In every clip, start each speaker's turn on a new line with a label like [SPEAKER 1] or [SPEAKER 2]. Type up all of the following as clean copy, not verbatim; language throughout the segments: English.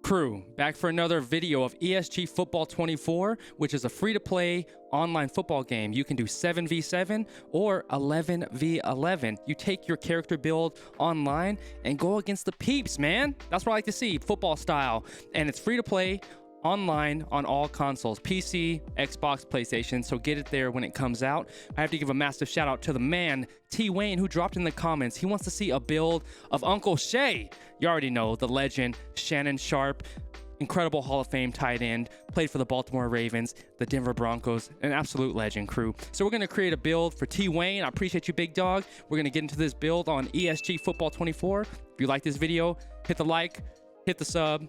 [SPEAKER 1] Crew, back for another video of ESG Football 24, which is a free-to-play online football game. You can do 7v7 or 11v11. You take your character build online and go against the peeps, man. That's what I like to see, football style. And it's free-to-play online on all consoles, PC, Xbox, PlayStation, so get it there when it comes out. I have to give a massive shout out to the man, T. Wayne, who dropped in the comments. He wants to see a build of Uncle Shay. You already know, the legend, Shannon Sharpe, incredible Hall of Fame tight end, played for the Baltimore Ravens, the Denver Broncos, an absolute legend, crew. So we're going to create a build for T. Wayne. I appreciate you, big dog. We're going to get into this build on ESG Football 24. If you like this video, hit the like, hit the sub,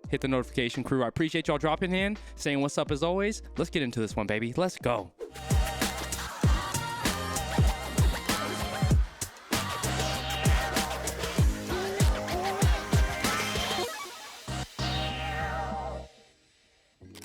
[SPEAKER 1] hit the notification, crew. I appreciate y'all dropping in, saying what's up as always. Let's get into this one, baby. Let's go.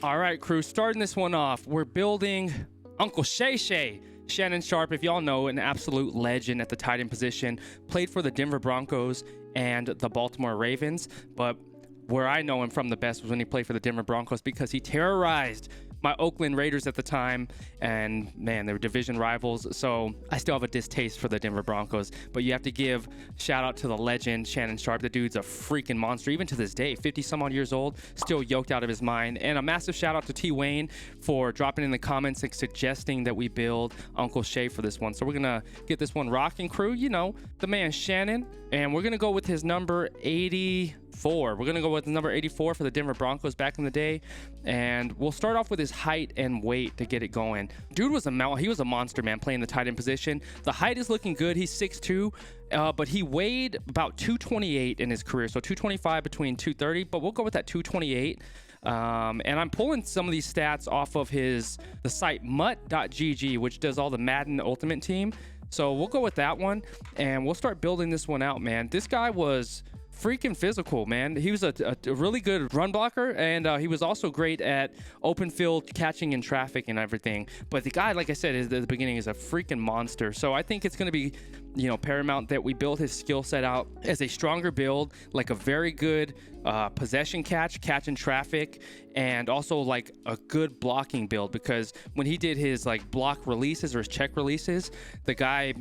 [SPEAKER 1] All right, crew, starting this one off, we're building Uncle Shay Shay. Shannon Sharpe, if y'all know, an absolute legend at the tight end position, played for the Denver Broncos and the Baltimore Ravens, but where I know him from the best was when he played for the Denver Broncos because he terrorized my Oakland Raiders at the time, and man, they were division rivals, so I still have a distaste for the Denver Broncos. But you have to give shout out to the legend Shannon Sharpe. The dude's a freaking monster, even to this day, 50 some odd years old, still yoked out of his mind. And a massive shout out to T. Wayne for dropping in the comments and suggesting that we build Uncle Shay for this one. So we're gonna get this one rocking, crew. You know, the man Shannon, and we're gonna go with his number 84. We're gonna go with number 84 for the Denver Broncos back in the day, and we'll start off with his height and weight to get it going. Dude was he was a monster, man, playing the tight end position. The height is looking good. He's 6'2", but he weighed about 228 in his career, so 225 between 230, but we'll go with that 228. And I'm pulling some of these stats off of the site mutt.gg, which does all the Madden Ultimate Team. So we'll go with that one, and we'll start building this one out, man. This guy was freaking physical, man. He was a really good run blocker, and he was also great at open field catching in traffic and everything. But the guy, like I said, at the beginning, is a freaking monster. So I think it's going to be, you know, paramount that we build his skill set out as a stronger build, like a very good possession catch in traffic, and also like a good blocking build, because when he did his like block releases or his check releases, the guy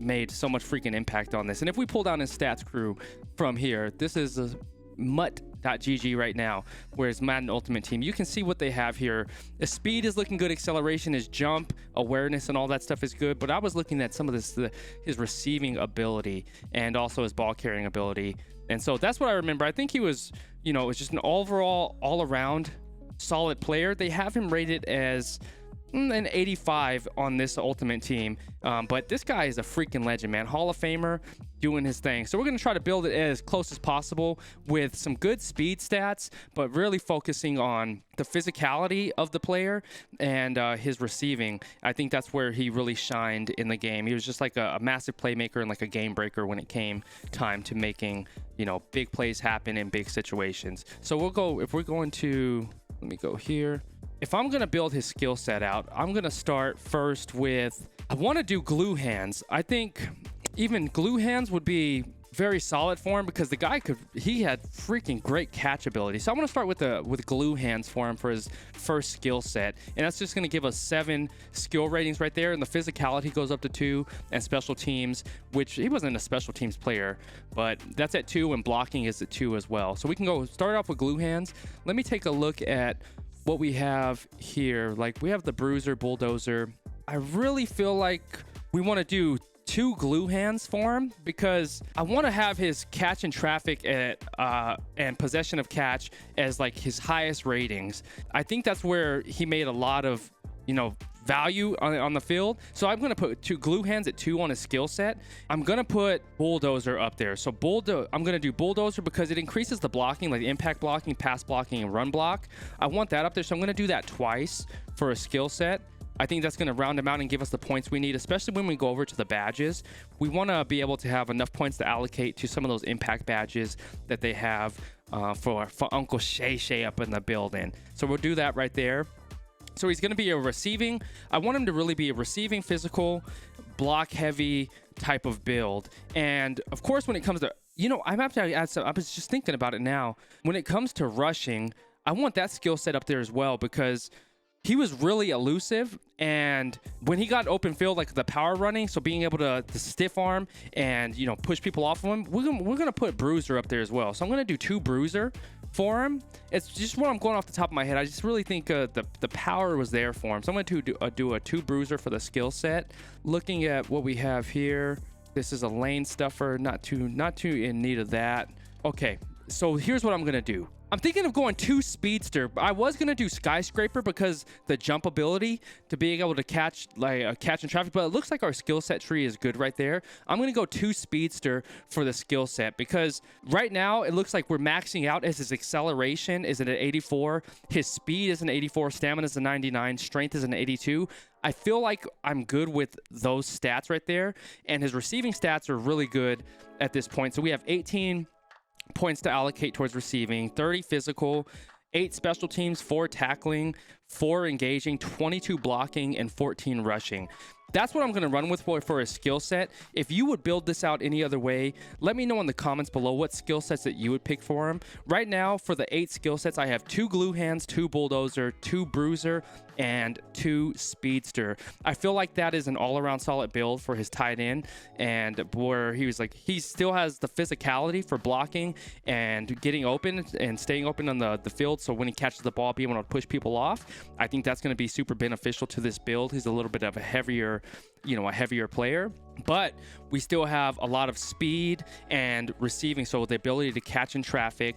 [SPEAKER 1] made so much freaking impact on this. And if we pull down his stats, crew, from here, this is a mutt.gg right now, whereas Madden Ultimate Team, you can see what they have here. The speed is looking good, acceleration, his jump, awareness, and all that stuff is good, but I was looking at some of this, his receiving ability and also his ball carrying ability. And so that's what I remember. I think he was, you know, it was just an overall, all-around solid player. They have him rated as an 85 on this Ultimate Team, but this guy is a freaking legend, man. Hall of Famer doing his thing. So we're going to try to build it as close as possible with some good speed stats, but really focusing on the physicality of the player and his receiving. I think that's where he really shined in the game. He was just like a massive playmaker and like a game breaker when it came time to making, you know, big plays happen in big situations. So we'll go, if we're going to, let me go here. If I'm going to build his skill set out, I'm going to start first with, I want to do glue hands. I think even glue hands would be very solid for him because the guy he had freaking great catch ability. So I want to start with glue hands for him for his first skill set. And that's just going to give us 7 skill ratings right there. And the physicality goes up to 2, and special teams, which he wasn't a special teams player, but that's at 2, and blocking is at 2 as well. So we can go start off with glue hands. Let me take a look at what we have here. Like, we have the bruiser, bulldozer. I really feel like we want to do 2 glue hands for him because I want to have his catch in traffic and possession of catch as like his highest ratings. I think that's where he made a lot of, you know, value on the field. So I'm going to put 2 glue hands at 2 on his skill set. I'm going to put bulldozer up there. So I'm going to do bulldozer because it increases the blocking, like the impact blocking, pass blocking, and run block. I want that up there. So I'm going to do that twice for a skill set. I think that's going to round him out and give us the points we need, especially when we go over to the badges. We want to be able to have enough points to allocate to some of those impact badges that they have for Uncle Shay Shay up in the building. So we'll do that right there. So he's going to be a receiving. I want him to really be a receiving, physical, block heavy type of build. And of course, when it comes to You know, I'm have to add some. I was just thinking about it now. When it comes to rushing, I want that skill set up there as well, because he was really elusive, and when he got open field, like the power running, so being able to stiff arm and, you know, push people off of him, we're gonna put bruiser up there as well. So I'm gonna do 2 bruiser for him. It's just what I'm going off the top of my head. I just really think the power was there for him, so I'm gonna do a 2 bruiser for the skill set. Looking at what we have here, this is a lane stuffer, not too in need of that. Okay, so here's what I'm gonna do. I'm thinking of going 2 speedster. I was gonna do skyscraper because the jump ability to being able to catch in traffic, but it looks like our skill set tree is good right there. I'm gonna go 2 speedster for the skill set, because right now it looks like we're maxing out as his acceleration is at an 84, his speed is an 84, stamina is a 99, strength is an 82. I feel like I'm good with those stats right there, and his receiving stats are really good at this point. So we have 18 points to allocate towards receiving, 30 physical, 8 special teams, 4 tackling, 4 engaging, 22 blocking, and 14 rushing. That's what I'm going to run with for a skill set. If you would build this out any other way, let me know in the comments below what skill sets that you would pick for him. Right now, for the 8 skill sets, I have 2 glue hands, 2 bulldozer, 2 bruiser, and 2 speedster. I feel like that is an all-around solid build for his tight end, and where he was like, he still has the physicality for blocking and getting open and staying open on the field, so when he catches the ball, being able to push people off. I think that's going to be super beneficial to this build. He's a little bit of a heavier player, but we still have a lot of speed and receiving, so the ability to catch in traffic,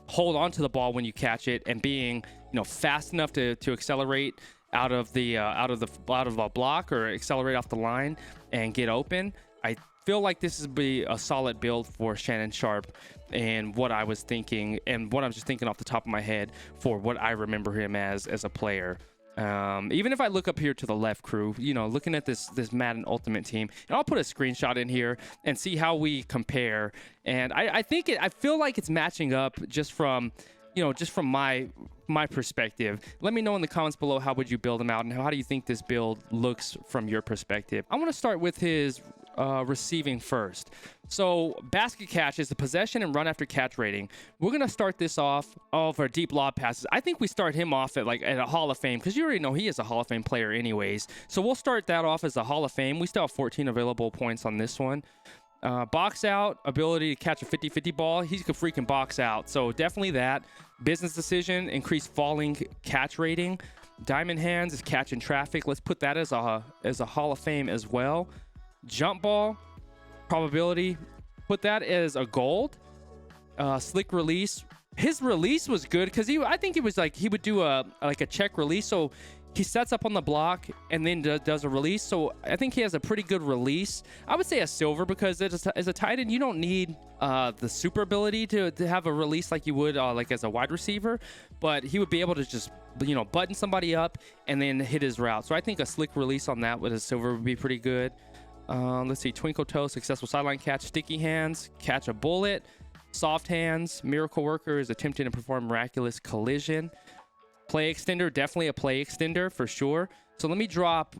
[SPEAKER 1] hold on to the ball when you catch it, and being, you know, fast enough to accelerate out of a block or accelerate off the line and get open. I feel like this would be a solid build for Shannon Sharpe, and what I was thinking, and what I'm just thinking off the top of my head for what I remember him as a player. Even if I look up here to the left, crew, you know, looking at this Madden Ultimate Team, and I'll put a screenshot in here and see how we compare. And I feel like it's matching up just from my perspective. Let me know in the comments below, how would you build him out, and how do you think this build looks from your perspective. I want to start with his receiving first. So basket catch is the possession and run after catch rating. We're gonna start this off all of our deep lob passes. I think we start him off at a Hall of Fame, because you already know he is a Hall of Fame player anyways. So we'll start that off as a Hall of Fame. We still have 14 available points on this one. Box out, ability to catch a 50-50 ball. He could freaking box out, so definitely that. Business decision, increased falling catch rating. Diamond hands is catching traffic. Let's put that as a Hall of Fame as well. Jump ball probability, put that as a gold. Slick release, his release was good, because I think it was like he would do a check release, so he sets up on the block and then does a release. So I think he has a pretty good release. I would say a silver, because as a tight end, you don't need the super ability to have a release like you would like as a wide receiver, but he would be able to just, you know, button somebody up and then hit his route. So I think a slick release on that with a silver would be pretty good. Let's see, twinkle toe, successful sideline catch, sticky hands, catch a bullet, soft hands, miracle worker is attempting to perform miraculous collision. Play extender, definitely a play extender for sure. So let me drop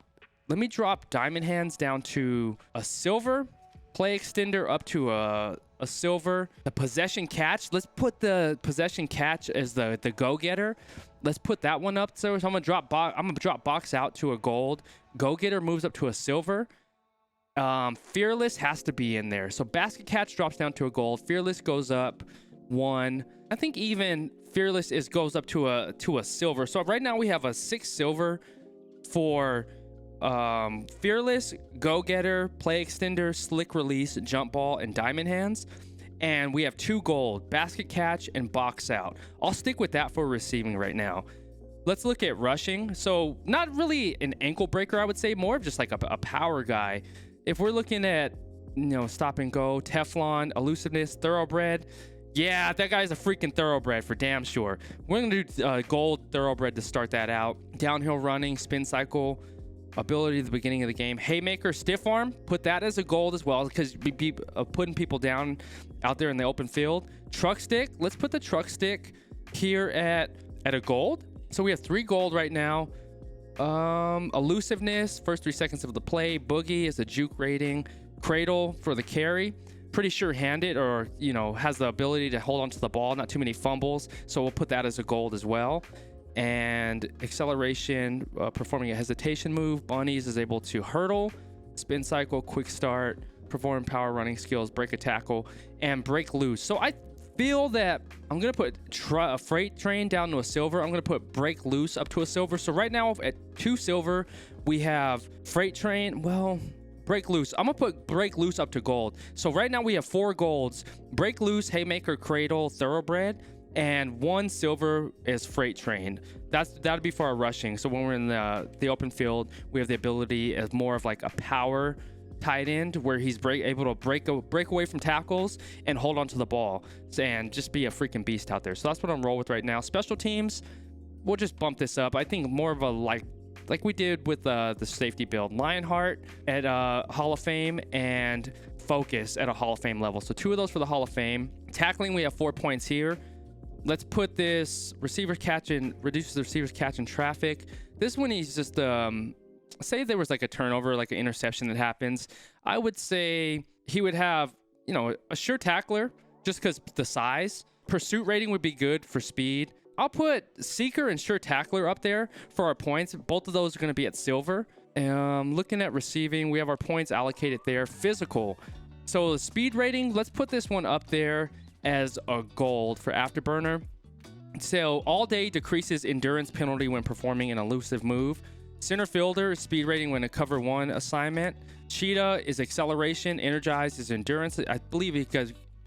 [SPEAKER 1] diamond hands down to a silver, play extender up to a silver. The possession catch, let's put the possession catch as the go-getter. Let's put that one up. So I'm gonna drop box out to a gold. Go-getter moves up to a silver. Fearless has to be in there. So basket catch drops down to a gold. Fearless goes up 1. I think even Fearless goes up to a silver. So right now we have a 6 silver for Fearless, Go-Getter, Play Extender, Slick Release, Jump Ball, and Diamond Hands. And we have 2 gold, Basket Catch, and Box Out. I'll stick with that for receiving right now. Let's look at rushing. So not really an ankle breaker, I would say, more of just like a power guy. If we're looking at, you know, stop and go, Teflon, elusiveness, thoroughbred, yeah, that guy's a freaking thoroughbred for damn sure. We're gonna do gold thoroughbred to start that out. Downhill running, spin cycle, ability at the beginning of the game. Haymaker, stiff arm, put that as a gold as well, because putting people down out there in the open field. Truck stick, let's put the truck stick here at a gold. So we have 3 gold right now. Elusiveness, first 3 seconds of the play. Boogie is a juke rating. Cradle for the carry. pretty sure-handed, or has the ability to hold onto the ball, not too many fumbles. So we'll put that as a gold as well. And acceleration, performing a hesitation move. Bunnies is able to hurdle, spin cycle, quick start, perform power running skills, break a tackle, and break loose. So I feel that I'm going to put a freight train down to a silver. I'm going to put break loose up to a silver. So right now at 2 silver, we have freight train. Well, break loose. I'm going to put break loose up to gold. So right now we have 4 golds. Break loose, haymaker, cradle, thoroughbred. And 1 silver is freight train. That'd be for our rushing. So when we're in the open field, we have the ability as more of like a power tight end, where he's able to break away from tackles and hold onto the ball and just be a freaking beast out there. So that's what I'm rolling with right now. Special teams, we'll just bump this up. I think more of a like we did with the safety build. Lionheart at Hall of Fame and Focus at a Hall of Fame level. So 2 of those for the Hall of Fame. Tackling, we have 4 points here. Let's put this reduces the receivers catching traffic. This one, he's just, say there was like a turnover, like an interception that happens. I would say he would have, a sure tackler just because the size. Pursuit rating would be good for speed. I'll put seeker and sure tackler up there for our points. Both of those are going to be at silver. Looking at receiving, we have our points allocated there. Physical. So the speed rating, let's put this one up there as a gold for Afterburner. So all day decreases endurance penalty when performing an elusive move. Center fielder, speed rating when a cover 1 assignment. Cheetah is acceleration. Energized is endurance. I believe he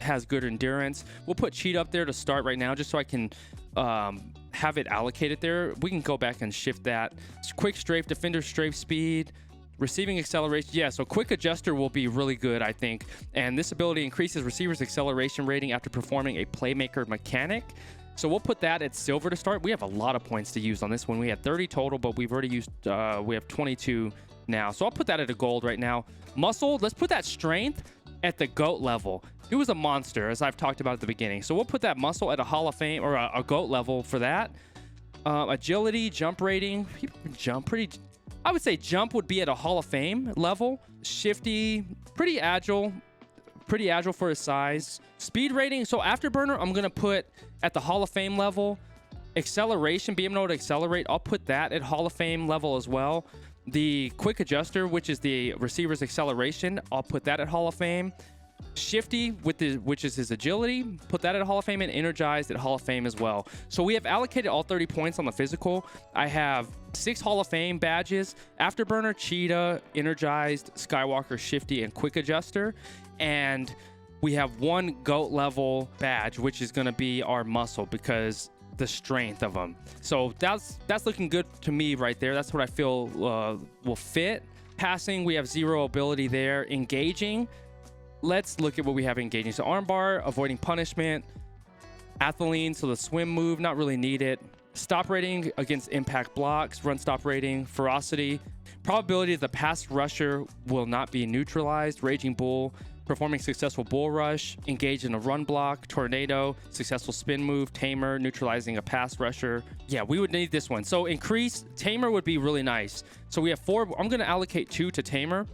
[SPEAKER 1] has good endurance. We'll put Cheetah up there to start right now, just so I can have it allocated there. We can go back and shift that. Quick strafe, defender strafe speed. Receiving acceleration, yeah, so quick adjuster will be really good, I think. And this ability increases receivers' acceleration rating after performing a playmaker mechanic. So we'll put that at silver to start. We have a lot of points to use on this one. We had 30 total, but we've already used, we have 22 now. So I'll put that at a gold right now. Muscle, let's put that strength at the GOAT level. It was a monster, as I've talked about at the beginning. So we'll put that muscle at a Hall of Fame, or a GOAT level for that. Agility, jump rating, people can jump pretty... I would say jump would be at a Hall of Fame level. Shifty, pretty agile for his size. Speed rating, so Afterburner, I'm going to put at the Hall of Fame level. Acceleration, being able to accelerate, I'll put that at Hall of Fame level as well. The quick adjuster, which is the receiver's acceleration, I'll put that at Hall of Fame. Shifty, which is his agility, put that at Hall of Fame, and energized at Hall of Fame as well. So we have allocated all 30 points on the physical. I have 6 Hall of Fame badges: Afterburner, Cheetah, Energized, Skywalker, Shifty, and Quick Adjuster. And we have 1 GOAT level badge, which is going to be our muscle, because the strength of them. So that's looking good to me right there. That's what I feel will fit. Passing, we have 0 ability there. Engaging, let's look at what we have engaging. So armbar, avoiding punishment. Athlete, so the swim move, not really needed. Stop rating against impact blocks. Run stop rating. Ferocity, probability that the pass rusher will not be neutralized. Raging bull, performing successful bull rush. Engage in a run block. Tornado, successful spin move. Tamer, neutralizing a pass rusher. Yeah, we would need this one. So increase, Tamer would be really nice. So we have 4. I'm going to allocate 2 to Tamer,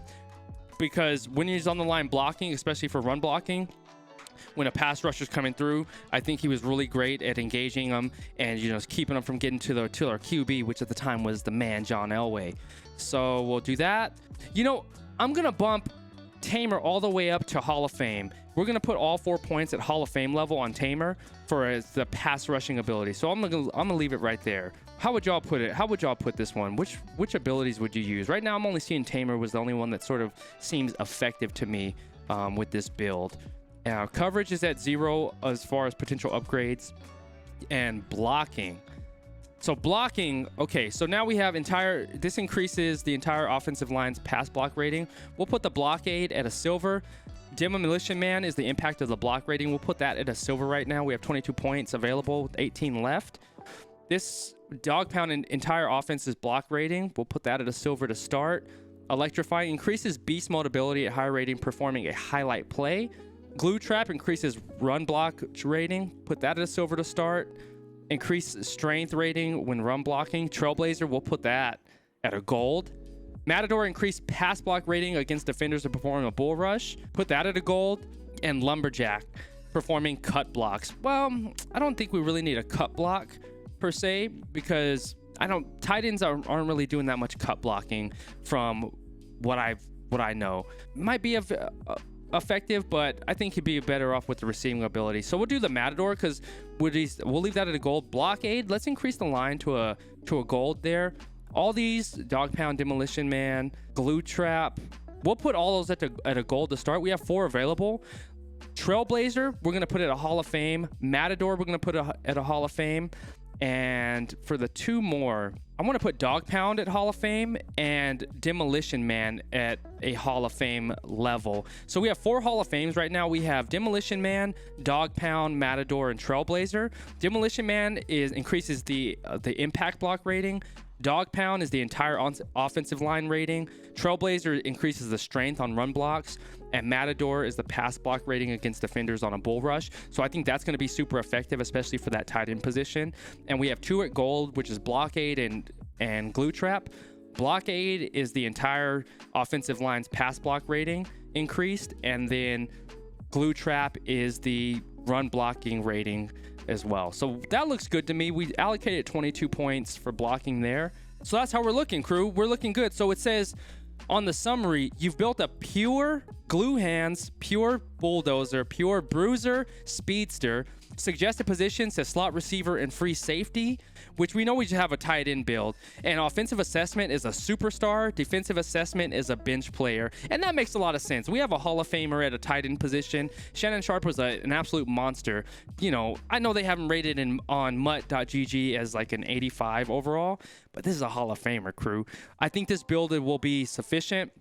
[SPEAKER 1] because when he's on the line blocking, especially for run blocking, when a pass rusher's coming through, I think he was really great at engaging them and keeping them from getting to our QB, which at the time was the man John Elway. So we'll do that. I'm gonna bump Tamer all the way up to Hall of Fame. We're gonna put all 4 points at Hall of Fame level on Tamer for the pass rushing ability. So I'm gonna leave it right there. How would y'all put it? How would y'all put this one? Which abilities would you use? Right now, I'm only seeing Tamer was the only one that sort of seems effective to me with this build. Coverage is at 0 as far as potential upgrades. And blocking. So blocking, okay, so now we have this increases the entire offensive line's pass block rating. We'll put the blockade at a silver. Demolition Man is the impact of the block rating. We'll put that at a silver right now. We have 22 points available with 18 left. This dog pound entire offense's block rating, we'll put that at a silver to start. Electrify increases beast mode ability at high rating, performing a highlight play. Glue trap increases run block rating, put that at a silver to start. Increase strength rating when run blocking. Trailblazer, we'll put that at a gold. Matador increased pass block rating against defenders to perform a bull rush, put that at a gold. and lumberjack, performing cut blocks. Well, I don't think we really need a cut block per se, because tight ends aren't really doing that much cut blocking from what I know. Might be effective, but I think he'd be better off with the receiving ability. So we'll do the Matador, because we'll leave that at a gold. Blockade, let's increase the line to a gold there. All these, Dog Pound, Demolition Man, Glue Trap, we'll put all those at a gold to start. We have 4 available. Trailblazer, we're going to put it at a Hall of Fame. Matador, we're going to put at a Hall of Fame. And for the 2 more, I want to put Dog Pound at Hall of Fame and Demolition Man at a Hall of Fame level. So we have 4 Hall of Fames right now. We have Demolition Man, Dog Pound, Matador, and Trailblazer. Demolition Man increases the impact block rating. Dog Pound is the entire offensive line rating. Trailblazer increases the strength on run blocks. And Matador is the pass block rating against defenders on a bull rush. So I think that's going to be super effective, especially for that tight end position. And we have 2 at gold, which is Blockade and Glue Trap. Blockade is the entire offensive line's pass block rating increased. And then Glue Trap is the run blocking rating as well. So that looks good to me. We allocated 22 points for blocking there. So that's how we're looking, crew. We're looking good. So it says on the summary, you've built a pure glue hands, pure bulldozer, pure bruiser, speedster. Suggested positions to slot receiver and free safety, which we know we should have a tight end build. And offensive assessment is a superstar. Defensive assessment is a bench player. And that makes a lot of sense. We have a Hall of Famer at a tight end position. Shannon Sharpe was an absolute monster. You know, I know they haven't rated on mutt.gg as like an 85 overall, but this is a Hall of Famer, crew. I think this build will be sufficient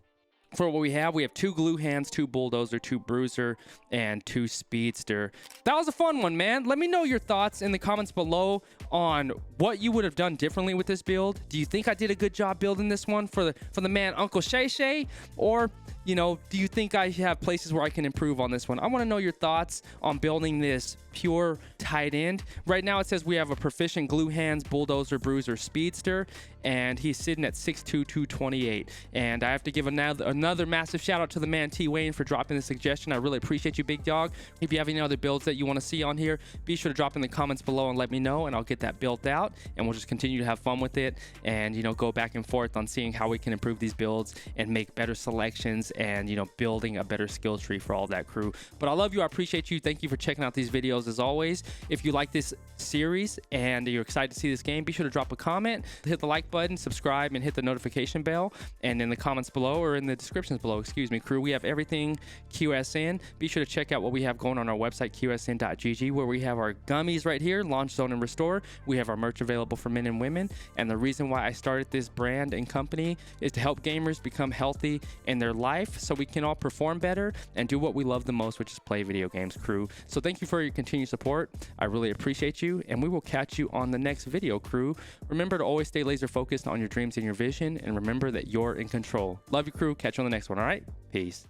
[SPEAKER 1] for what we have. We have 2 glue hands, 2 bulldozer, 2 bruiser, and 2 speedster. That was a fun one, man. Let me know your thoughts in the comments below on what you would have done differently with this build. Do you think I did a good job building this one for the man Uncle Shay Shay? Or, you know, do you think I have places where I can improve on this one? I want to know your thoughts on building this pure tight end. Right now it says we have a proficient glue hands, bulldozer, bruiser, speedster, and he's sitting at 6'2", 228. And I have to give another massive shout out to the man T Wayne for dropping the suggestion. I really appreciate you, big dog. If you have any other builds that you want to see on here, be sure to drop in the comments below and let me know, and I'll get that built out, and we'll just continue to have fun with it, and, you know, go back and forth on seeing how we can improve these builds and make better selections, and, you know, building a better skill tree for all that crew. But I love you. I appreciate you. Thank you for checking out these videos as always. If you like this series and you're excited to see this game, be sure to drop a comment, hit the like button, subscribe, and hit the notification bell. And in the comments below, or in the descriptions below, excuse me, crew, we have everything QSN. Be sure to check out what we have going on our website, qsn.gg, where we have our gummies right here, Launch Zone and Restore. We have our merch available for men and women. And the reason why I started this brand and company is to help gamers become healthy in their life, so we can all perform better and do what we love the most, which is play video games, crew. So thank you for your continued support. I really appreciate you, and we will catch you on the next video, crew. Remember to always stay laser focused on your dreams and your vision, and remember that you're in control. Love you, crew. Catch you on the next one. All right, peace.